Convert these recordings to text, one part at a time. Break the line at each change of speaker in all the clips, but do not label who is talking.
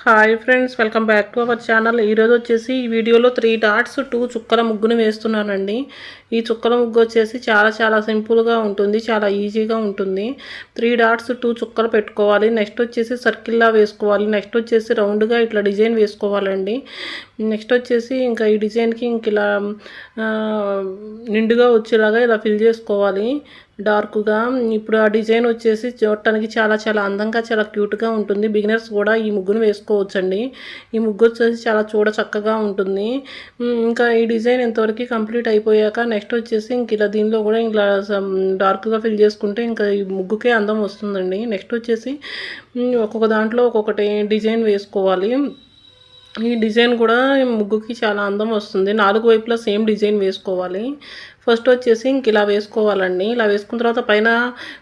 Hi friends, welcome back to our channel. ఈరోజు వచ్చేసి ఈ వీడియోలో 3 డాట్స్ 2 చుక్కల ముగ్గును వేస్తున్నానండి. ఈ చుక్కల ముగ్గు వచ్చేసి చాలా సింపుల్గా ఉంటుంది, చాలా ఈజీగా ఉంటుంది. 3 డాట్స్ 2 చుక్కలు పెట్టుకోవాలి. నెక్స్ట్ వచ్చేసి సర్కిల్లా వేసుకోవాలి. నెక్స్ట్ వచ్చేసి రౌండ్గా ఇట్లా డిజైన్ వేసుకోవాలండి. నెక్స్ట్ వచ్చేసి ఇంకా ఈ డిజైన్కి ఇంక ఇలా నిండుగా వచ్చేలాగా ఇలా ఫిల్ చేసుకోవాలి డార్క్గా. ఇప్పుడు ఆ డిజైన్ వచ్చేసి చూడటానికి చాలా అందంగా, చాలా క్యూట్గా ఉంటుంది. బిగినర్స్ కూడా ఈ ముగ్గును వేసుకోవచ్చండి. ఈ ముగ్గు వచ్చేసి చాలా చక్కగా ఉంటుంది. ఇంకా ఈ డిజైన్ ఎంతవరకు కంప్లీట్ అయిపోయాక నెక్స్ట్ వచ్చేసి ఇంక ఇలా దీనిలో కూడా ఇలా డార్క్గా ఫిల్ చేసుకుంటే ఇంకా ఈ ముగ్గుకే అందం వస్తుందండి. నెక్స్ట్ వచ్చేసి ఒక్కొక్క దాంట్లో ఒక్కొక్కటి డిజైన్ వేసుకోవాలి. ఈ డిజైన్ కూడా ముగ్గుకి చాలా అందం వస్తుంది. 4 వైపులా సేమ్ డిజైన్ వేసుకోవాలి. ఫస్ట్ వచ్చేసి ఇంక ఇలా వేసుకోవాలండి. ఇలా వేసుకున్న తర్వాత పైన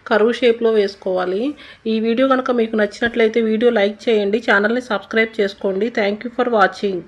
కర్వ్ షేప్లో వేసుకోవాలి. ఈ వీడియో కనుక మీకు నచ్చినట్లయితే వీడియో లైక్ చేయండి, ఛానల్ని సబ్స్క్రైబ్ చేసుకోండి. Thank you for watching.